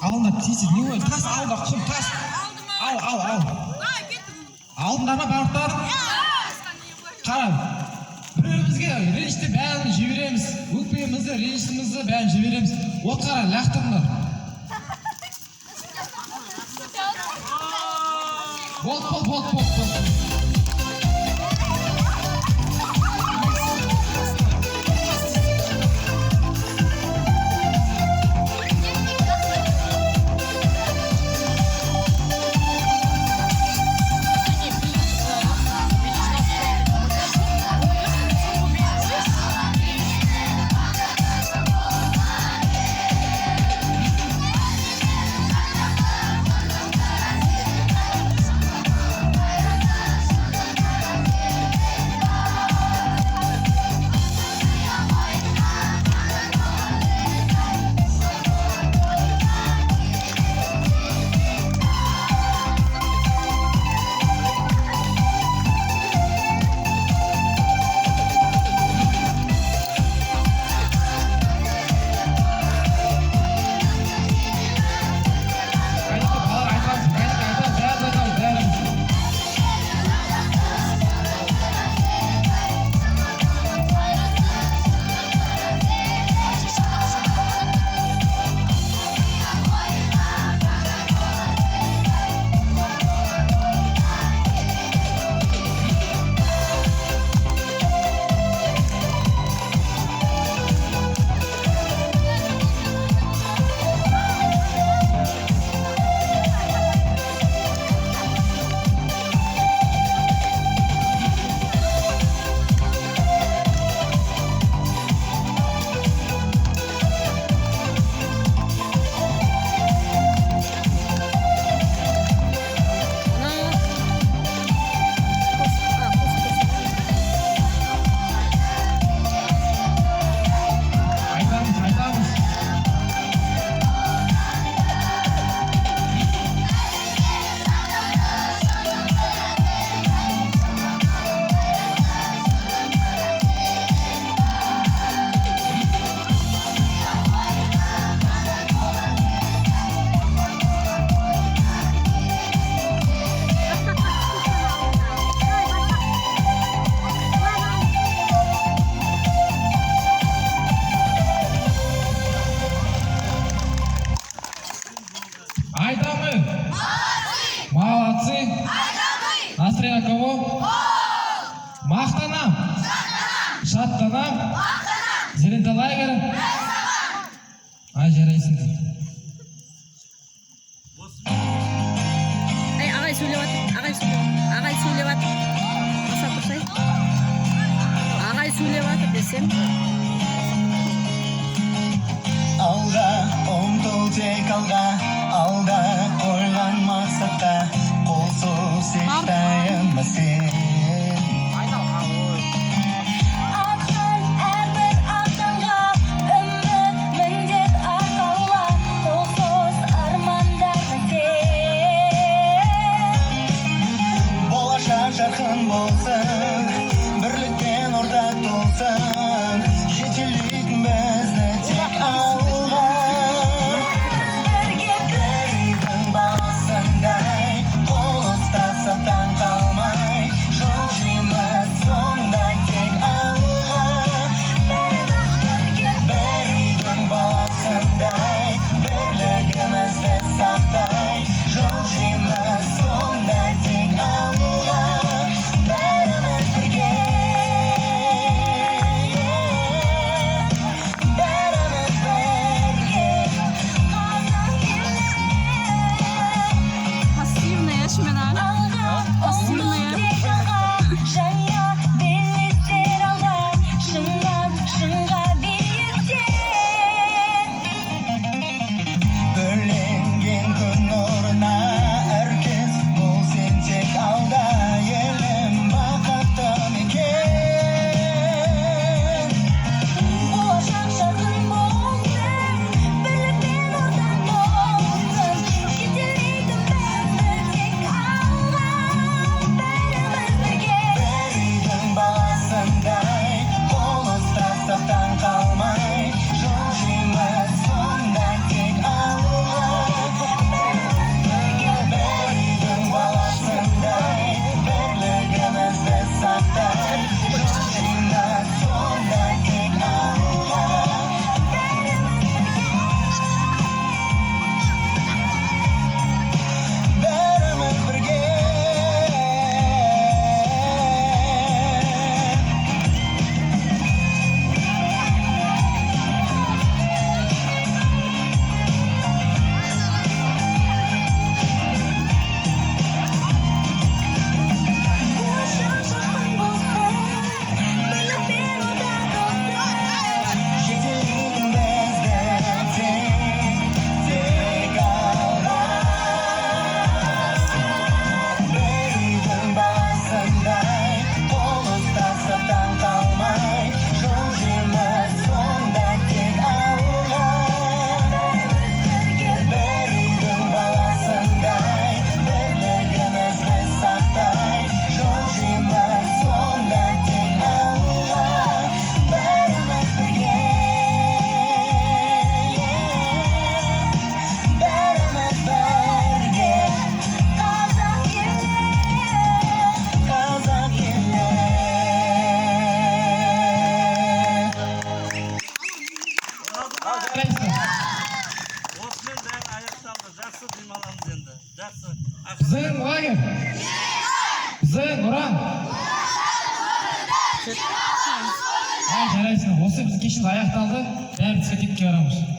Алдына тиісі не ой, тас алдына құм тас. Ал. Алдында ма барлықтар? Қара. Біреуімізге ренішті бәрін жібереміз. Өкпемізді, ренішімізді бәрін жібереміз. Отқара лақтырыңдар. Бол. Молодцы! Настроение кого? Мақтанам! Шаттанам! Зеленталайгер! Ай, жарайсыңдар. Ағай сөйлеп атыр. Баса тұрсай. Ағай сөйлеп атыр десем. Алға, ұмтыл тек алға қойған мақсатқа қол созсек таянма сен. Атқан әрбір аттанға үміт міндет арқауға қолсыз армандарға сен. Болашақ жарқын болсын, бірлікпен ортақ толсын, енді. Жақсы. Біздің лагерь. Біздің ұран. Жарайсың. Осы біздің кешіміз аяқталды. Бәрі дискотекке барамыз.